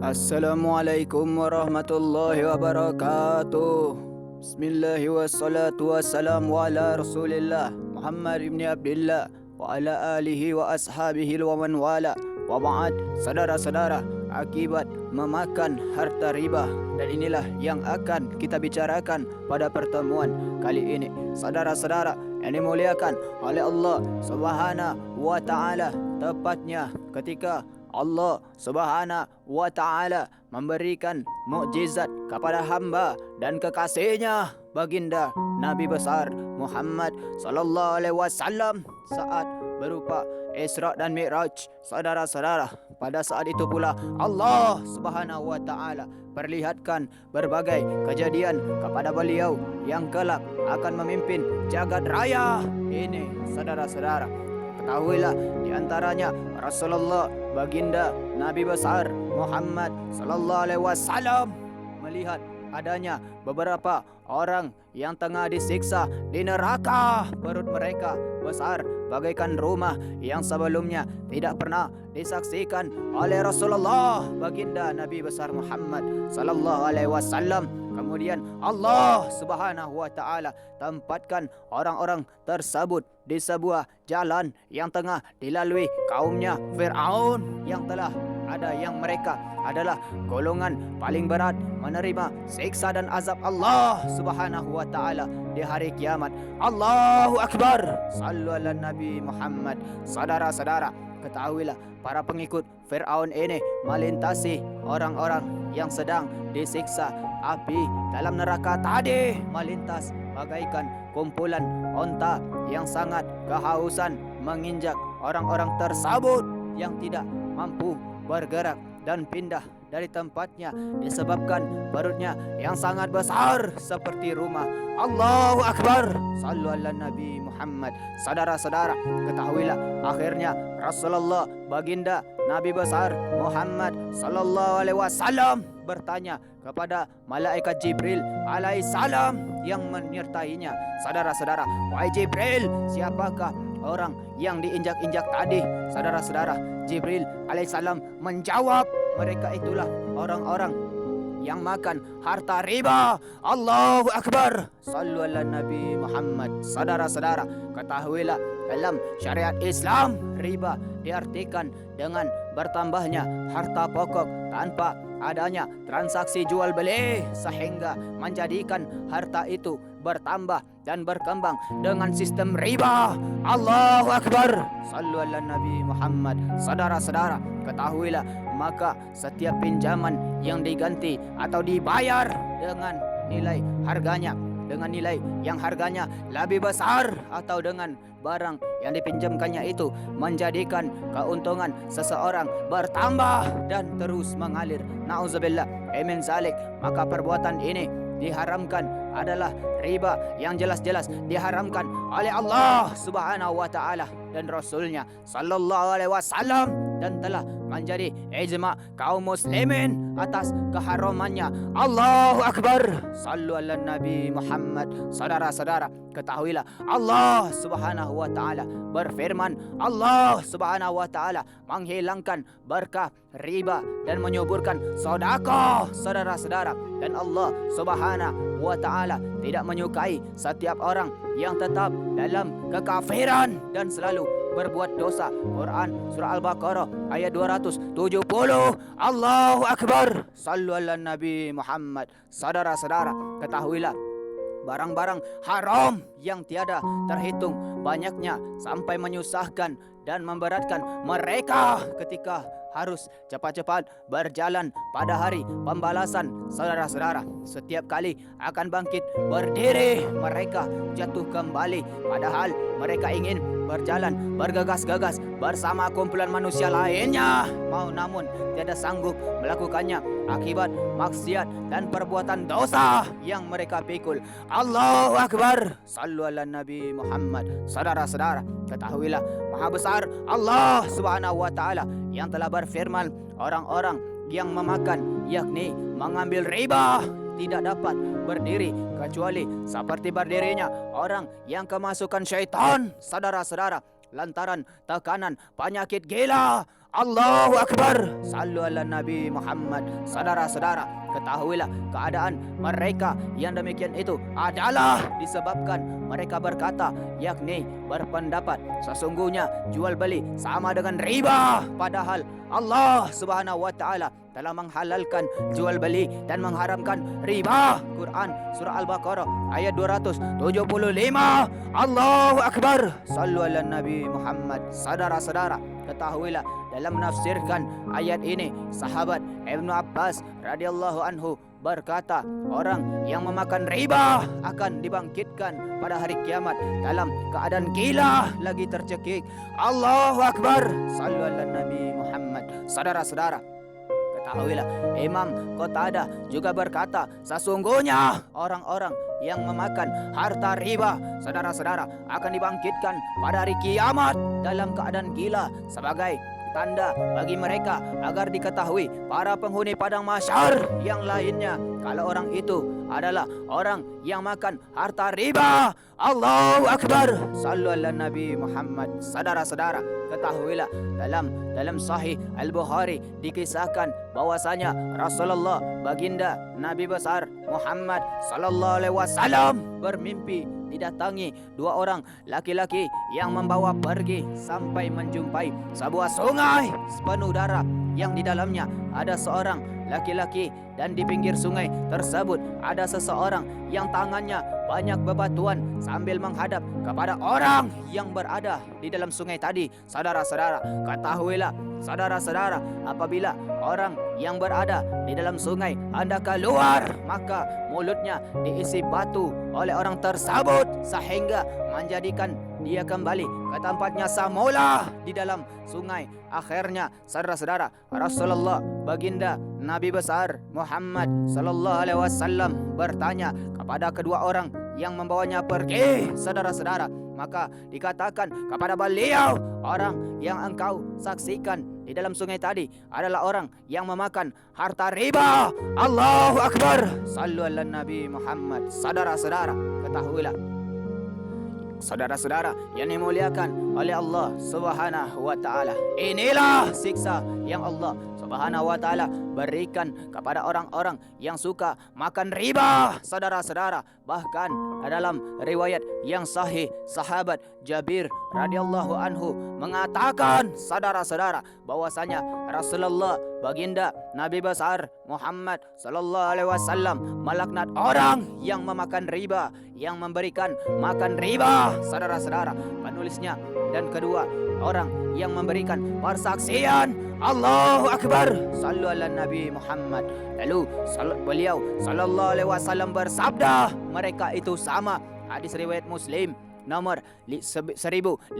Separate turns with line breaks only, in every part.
Assalamualaikum warahmatullahi wabarakatuh. Bismillahi wassalatu wassalamu ala rasulillah Muhammad ibn Abdullah wa ala alihi wa ashabihi wa man wala. Wa ba'd, saudara-saudara, akibat memakan harta riba, dan inilah yang akan kita bicarakan pada pertemuan kali ini. Saudara-saudara yang dimuliakan oleh Allah Subhanahu wa taala, tepatnya ketika Allah Subhanahu wa taala memberikan mukjizat kepada hamba dan kekasihnya baginda Nabi besar Muhammad sallallahu alaihi wasallam saat berupa Isra dan Mi'raj. Saudara-saudara, pada saat itu pula Allah Subhanahu wa taala perlihatkan berbagai kejadian kepada beliau yang kelak akan memimpin jagat raya ini. Saudara-saudara, ketahuilah di antaranya Rasulullah baginda Nabi besar Muhammad sallallahu alaihi wasallam melihat adanya beberapa orang yang tengah disiksa di neraka. Perut mereka besar bagaikan rumah yang sebelumnya tidak pernah disaksikan oleh Rasulullah baginda Nabi besar Muhammad sallallahu alaihi wasallam. Kemudian Allah Subhanahu wa taala tempatkan orang-orang tersebut di sebuah jalan yang tengah dilalui kaumnya Fir'aun, yang telah ada yang mereka adalah golongan paling berat menerima siksa dan azab Allah Subhanahu wa taala di hari kiamat. Allahu Akbar. Sallu ala Nabi Muhammad. Saudara-saudara, ketahuilah para pengikut Fir'aun ini melintasi orang-orang yang sedang disiksa api dalam neraka tadi, melintas bagaikan kumpulan onta yang sangat kehausan menginjak orang-orang tersebut yang tidak mampu bergerak dan pindah dari tempatnya disebabkan perutnya yang sangat besar seperti rumah. Allahu Akbar. Sallu ala Nabi Muhammad. Saudara-saudara, ketahuilah akhirnya Rasulullah baginda Nabi besar Muhammad sallallahu alaihi wasallam bertanya kepada malaikat Jibril alaihissalam yang menyertainya. Saudara-saudara, wahai Jibril, siapakah orang yang diinjak-injak tadi? Saudara-saudara, Jibril alaihissalam menjawab, mereka itulah orang-orang yang makan harta riba. Allahu Akbar. Sallu ala Nabi Muhammad. Saudara-saudara, ketahuilah dalam syariat Islam, riba diartikan dengan bertambahnya harta pokok tanpa adanya transaksi jual beli, sehingga menjadikan harta itu bertambah dan berkembang dengan sistem riba. Allahu Akbar. Sallu ala Nabi Muhammad. Saudara-saudara, ketahuilah maka setiap pinjaman yang diganti atau dibayar dengan nilai harganya, dengan nilai yang harganya lebih besar, atau dengan barang yang dipinjamkannya itu menjadikan keuntungan seseorang bertambah dan terus mengalir, na'udzubillah min zalik, maka perbuatan ini diharamkan adalah riba yang jelas-jelas diharamkan oleh Allah Subhanahu wa taala dan Rasulnya sallallahu alaihi wasallam, dan telah menjadi ijma kaum muslimin atas keharamannya. Allahu Akbar. Sallu ala Nabi Muhammad. Saudara-saudara, ketahuilah Allah Subhanahu wa taala berfirman, Allah Subhanahu wa taala menghilangkan berkah riba dan menyuburkan sedekah. Saudara-saudara, dan Allah Subhanahu wa taala tidak menyukai setiap orang yang tetap dalam kekafiran dan selalu berbuat dosa. Quran surah Al-Baqarah ayat 270. Allahu Akbar. Sallu ala Nabi Muhammad. Saudara-saudara, ketahuilah barang-barang haram yang tiada terhitung banyaknya sampai menyusahkan dan memberatkan mereka ketika harus cepat-cepat berjalan pada hari pembalasan. Saudara-saudara, setiap kali akan bangkit berdiri, mereka jatuh kembali, padahal mereka ingin berjalan bergegas-gegas bersama kumpulan manusia lainnya, namun tiada sanggup melakukannya akibat maksiat dan perbuatan dosa yang mereka pikul. Allahu Akbar. Sallu ala Nabi Muhammad. Saudara-saudara, ketahuilah maha besar Allah Subhanahu wa taala yang telah berfirman, orang-orang yang memakan, yakni mengambil riba, tidak dapat berdiri kecuali seperti berdirinya orang yang kemasukan syaitan. Saudara-saudara, lantaran tekanan penyakit gila, Allahu Akbar. Sallu ala Nabi Muhammad. Saudara-saudara, ketahuilah keadaan mereka yang demikian itu adalah disebabkan mereka berkata, yakni berpendapat sesungguhnya jual beli sama dengan riba, padahal Allah Subhanahu wa taala telah menghalalkan jual beli dan mengharamkan riba. Quran surah Al-Baqarah ayat 275. Allahu Akbar. Sallu ala Nabi Muhammad. Saudara-saudara, ketahuilah dalam menafsirkan ayat ini, sahabat Ibnu Abbas radhiyallahu anhu berkata, orang yang memakan riba akan dibangkitkan pada hari kiamat dalam keadaan gila lagi tercekik. Allahu Akbar. Sallu ala Nabi Muhammad. Saudara-saudara, ketahuilah Imam Qatadah juga berkata, sesungguhnya orang-orang yang memakan harta riba, saudara-saudara, akan dibangkitkan pada hari kiamat dalam keadaan gila sebagai tanda bagi mereka agar diketahui para penghuni padang mahsyar yang lainnya kalau orang itu adalah orang yang makan harta riba. Allahu Akbar. Sallu ala Nabi Muhammad. Saudara-saudara, ketahuilah dalam Sahih Al-Bukhari dikisahkan bahwasanya Rasulullah baginda Nabi besar Muhammad sallallahu alaihi wasallam bermimpi didatangi dua orang laki-laki yang membawa pergi sampai menjumpai sebuah sungai penuh darah yang di dalamnya ada seorang laki-laki, dan di pinggir sungai tersebut ada seseorang yang tangannya banyak bebatuan sambil menghadap kepada orang yang berada di dalam sungai tadi. Saudara-saudara, ketahuilah saudara-saudara, apabila orang yang berada di dalam sungai hendak keluar, maka mulutnya diisi batu oleh orang tersebut sehingga menjadikan dia kembali ke tempatnya semula di dalam sungai. Akhirnya saudara-saudara, Rasulullah baginda Nabi besar Muhammad sallallahu alaihi wasallam bertanya kepada kedua orang yang membawanya pergi. Saudara-saudara, maka dikatakan kepada beliau, orang yang engkau saksikan di dalam sungai tadi adalah orang yang memakan harta riba. Allahu Akbar. Sallu ala Nabi Muhammad. Saudara-saudara, ketahuilah saudara-saudara yang dimuliakan oleh Allah Subhanahu wa taala, inilah siksa yang Allah Subhanahu wa taala berikan kepada orang-orang yang suka makan riba. Saudara-saudara, bahkan dalam riwayat yang sahih, sahabat Jabir radhiyallahu anhu mengatakan, saudara-saudara, bahwasanya Rasulullah baginda Nabi besar Muhammad sallallahu alaihi wasallam melaknat orang yang memakan riba, yang memberikan makan riba. Saudara-saudara, penulisnya dan kedua orang yang memberikan persaksian. Allahu Akbar. Sallu ala Nabi Muhammad. Lalu beliau sallallahu alaihi wasallam bersabda, mereka itu sama. Hadis riwayat Muslim nomor 1598.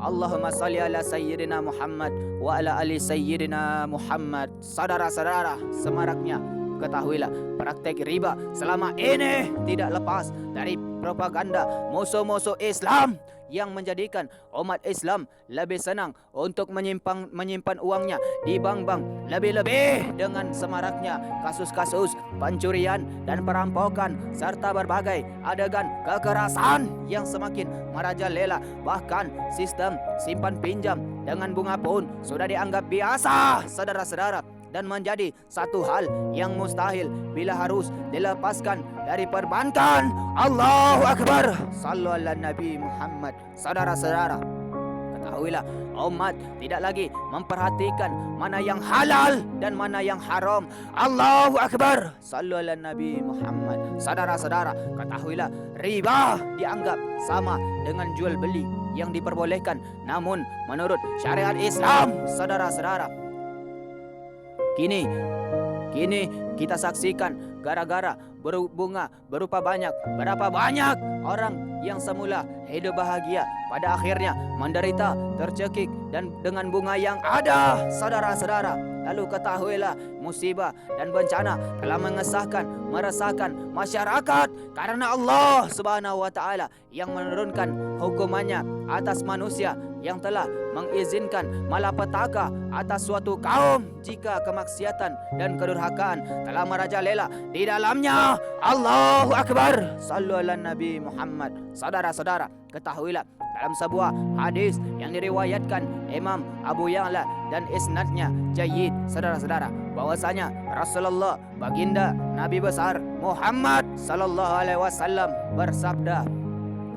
Allahumma salli ala sayyidina Muhammad wa ala ali sayyidina Muhammad. Saudara-saudara, semaraknya ketahuilah praktek riba selama ini tidak lepas dari propaganda musuh-musuh Islam yang menjadikan umat Islam lebih senang untuk menyimpan uangnya di bank-bank, lebih-lebih dengan semaraknya kasus-kasus pencurian dan perampokan serta berbagai adegan kekerasan yang semakin merajalela. Bahkan sistem simpan pinjam dengan bunga pun sudah dianggap biasa, saudara-saudara, dan menjadi satu hal yang mustahil bila harus dilepaskan dari perbankan. Allahu Akbar. Sallu ala Nabi Muhammad. Saudara-saudara, ketahuilah umat tidak lagi memperhatikan mana yang halal dan mana yang haram. Allahu Akbar. Sallu ala Nabi Muhammad. Saudara-saudara, ketahuilah riba dianggap sama dengan jual beli yang diperbolehkan. Namun menurut syariat Islam, saudara-saudara, Kini kita saksikan gara-gara berbunga berupa berapa banyak orang yang semula hidup bahagia pada akhirnya menderita, tercekik dan dengan bunga yang ada. Saudara-saudara, lalu ketahuilah musibah dan bencana telah meresahkan masyarakat karena Allah Subhanahu wa taala yang menurunkan hukumannya atas manusia yang telah mengizinkan malapetaka atas suatu kaum jika kemaksiatan dan kedurhakaan telah merajalela di dalamnya. Allahu Akbar. Sallu ala Nabi Muhammad. Saudara-saudara, ketahuilah dalam sebuah hadis yang diriwayatkan Imam Abu Ya'la dan isnadnya jayyid, saudara-saudara, bahwasanya Rasulullah baginda Nabi besar Muhammad sallallahu alaihi wasallam bersabda,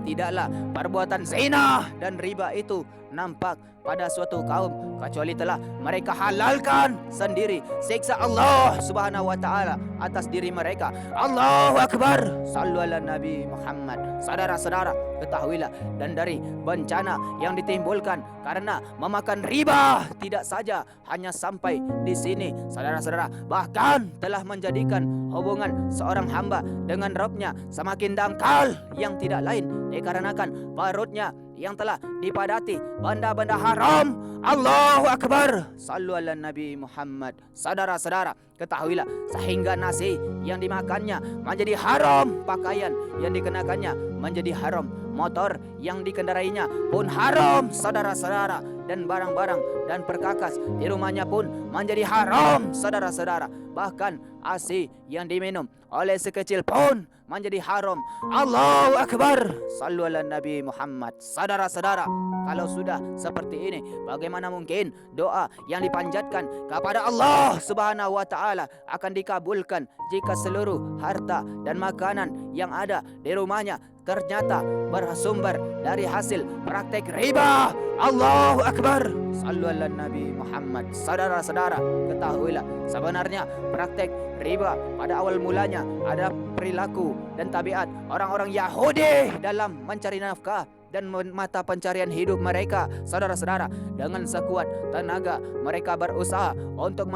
tidaklah perbuatan zina dan riba itu nampak pada suatu kaum kecuali telah mereka halalkan sendiri siksa Allah Subhanahu wa taala atas diri mereka. Allahu akbar. Sallu ala Nabi Muhammad. Saudara-saudara, ketahuilah, dan dari bencana yang ditimbulkan karena memakan riba tidak saja hanya sampai di sini, saudara-saudara, bahkan telah menjadikan hubungan seorang hamba dengan Rabbnya semakin dangkal, yang tidak lain dikarenakan perutnya yang telah dipadati benda-benda haram. Allahu akbar. Sallu ala Nabi Muhammad. Saudara-saudara, ketahuilah, sehingga nasi yang dimakannya menjadi haram, pakaian yang dikenakannya menjadi haram, motor yang dikendarainya pun haram, saudara-saudara, dan barang-barang dan perkakas di rumahnya pun menjadi haram, saudara-saudara. Bahkan ASI yang diminum oleh sekecil pun menjadi haram. Allahu akbar. Sallu ala Nabi Muhammad. Saudara-saudara, kalau sudah seperti ini, bagaimana mungkin doa yang dipanjatkan kepada Allah Subhanahu wa taala akan dikabulkan jika seluruh harta dan makanan yang ada di rumahnya ternyata bersumber dari hasil praktek riba. Allahu akbar. Sallu ala Nabi Muhammad. Saudara-saudara, ketahuilah, sebenarnya praktek riba pada awal mulanya ada perilaku dan tabiat orang-orang Yahudi dalam mencari nafkah dan mata pencarian hidup mereka. Saudara-saudara, dengan sekuat tenaga mereka berusaha untuk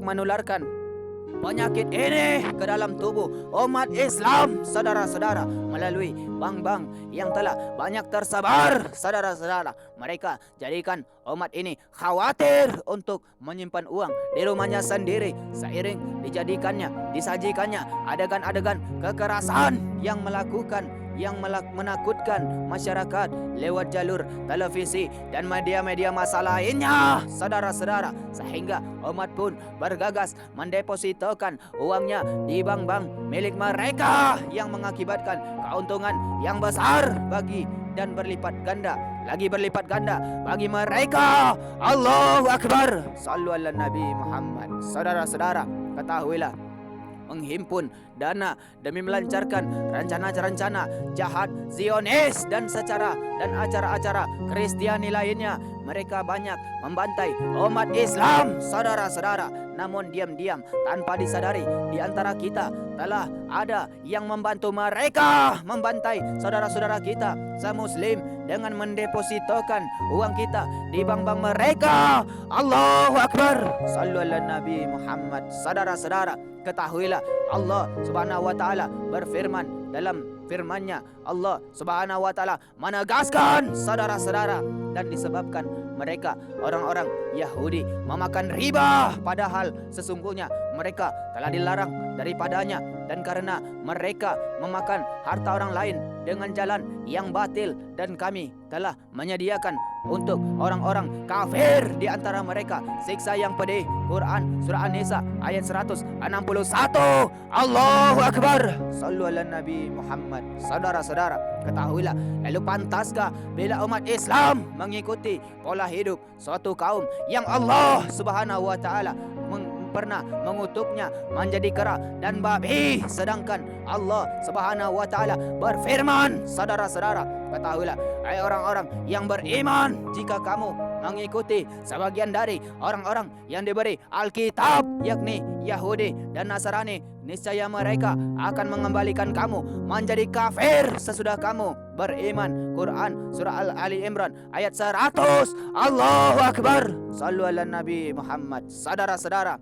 menularkan penyakit ini ke dalam tubuh umat Islam, saudara-saudara, melalui bank-bank yang telah banyak tersebar. Saudara-saudara, mereka jadikan umat ini khawatir untuk menyimpan uang di rumahnya sendiri, seiring disajikannya adegan-adegan kekerasan yang menakutkan masyarakat lewat jalur televisi dan media-media massa lainnya, saudara-saudara, sehingga umat pun bergagas mendepositokan uangnya di bank-bank milik mereka yang mengakibatkan keuntungan yang besar dan berlipat ganda bagi mereka. Allahu akbar. Sallu ala Nabi Muhammad. Saudara-saudara, ketahuilah, menghimpun dana demi melancarkan rencana-rencana jahat Zionis dan acara-acara Kristiani lainnya. Mereka banyak membantai umat Islam, saudara-saudara. Namun diam-diam tanpa disadari di antara kita telah ada yang membantu mereka membantai saudara-saudara kita semuslim dengan mendepositokan uang kita di bank-bank mereka. Allahu akbar. Sallu ala Nabi Muhammad. Saudara-saudara, ketahuilah, Allah Subhanahu wa taala berfirman dalam firman-Nya. Allah Subhanahu wa taala menegaskan, saudara-saudara, dan disebabkan mereka orang-orang Yahudi memakan riba, padahal sesungguhnya mereka telah dilarang daripadanya, dan karena mereka memakan harta orang lain dengan jalan yang batil, dan kami telah menyediakan untuk orang-orang kafir di antara mereka siksa yang pedih. Quran surah An-Nisa ayat 161. Allahu akbar. Sallu ala Nabi Muhammad. Saudara-saudara, ketahuilah, lalu pantaskah bila umat Islam mengikuti pola hidup suatu kaum yang Allah Subhanahu wa taala pernah mengutuknya menjadi kera dan babi, sedangkan Allah Subhanahu wa taala berfirman, saudara-saudara, ketahuilah, hai orang-orang yang beriman, jika kamu mengikuti sebagian dari orang-orang yang diberi Alkitab, yakni Yahudi dan Nasrani, niscaya mereka akan mengembalikan kamu menjadi kafir sesudah kamu beriman. Quran surah Ali Imran ayat 100. Allahu akbar. Sallu ala Nabi Muhammad. Saudara-saudara,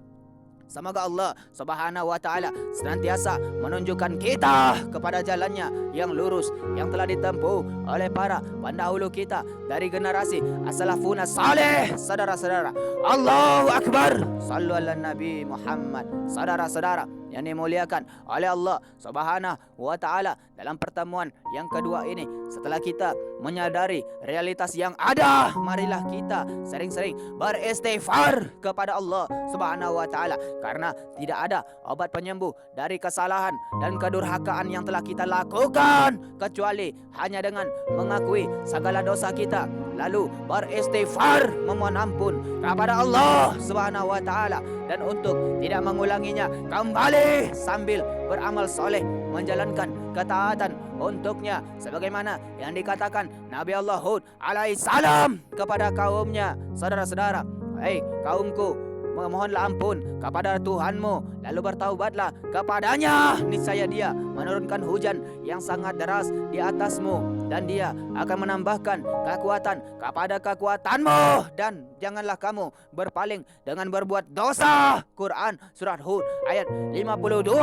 semoga Allah Subhanahu wa taala senantiasa menunjukkan kita kepada jalannya yang lurus yang telah ditempuh oleh para pendahulu kita dari generasi as-salafun saleh. Saudara-saudara, Allahu akbar. Sallu ala Nabi Muhammad. Saudara-saudara, yang dimuliakan oleh Allah Subhanahu wa taala. Dalam pertemuan yang kedua ini, setelah kita menyadari realitas yang ada, marilah kita sering-sering beristighfar kepada Allah Subhanahu wa taala, karena tidak ada obat penyembuh dari kesalahan dan kedurhakaan yang telah kita lakukan kecuali hanya dengan mengakui segala dosa kita, lalu beristighfar memohon ampun kepada Allah Subhanahu wa taala, dan untuk tidak mengulanginya kembali sambil beramal soleh, menjalankan ketaatan untuknya, sebagaimana yang dikatakan Nabi Allah Hud alaihissalam kepada kaumnya. Saudara-saudara, hei kaumku, memohonlah ampun kepada Tuhanmu, lalu bertaubatlah kepadanya, niscaya Dia menurunkan hujan yang sangat deras di atasmu, dan Dia akan menambahkan kekuatan kepada kekuatanmu, dan janganlah kamu berpaling dengan berbuat dosa. Quran Surat Hud ayat 52.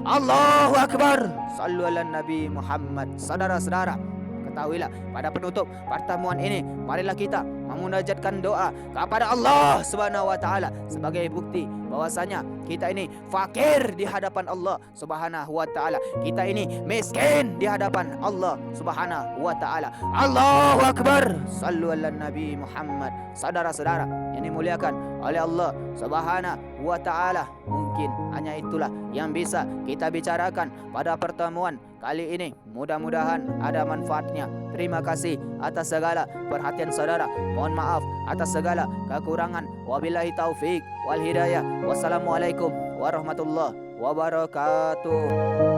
Allahu Akbar. Sallu ala Nabi Muhammad. Saudara-saudara, ketahuilah pada penutup pertemuan ini, marilah kita memunajatkan doa kepada Allah Subhanahu wa taala sebagai bukti bahwasanya kita ini fakir di hadapan Allah Subhanahu wa taala. Kita ini miskin di hadapan Allah Subhanahu wa taala. Allahu Akbar. Sallu ala Nabi Muhammad. Saudara-saudara yang dimuliakan oleh Allah Subhanahu wa taala, mungkin hanya itulah yang bisa kita bicarakan pada pertemuan kali ini. Mudah-mudahan ada manfaatnya. Terima kasih atas segala perhatian saudara. Mohon maaf atas segala kekurangan. Wabillahi taufik wal hidayah. Wassalamualaikum warahmatullahi wabarakatuh.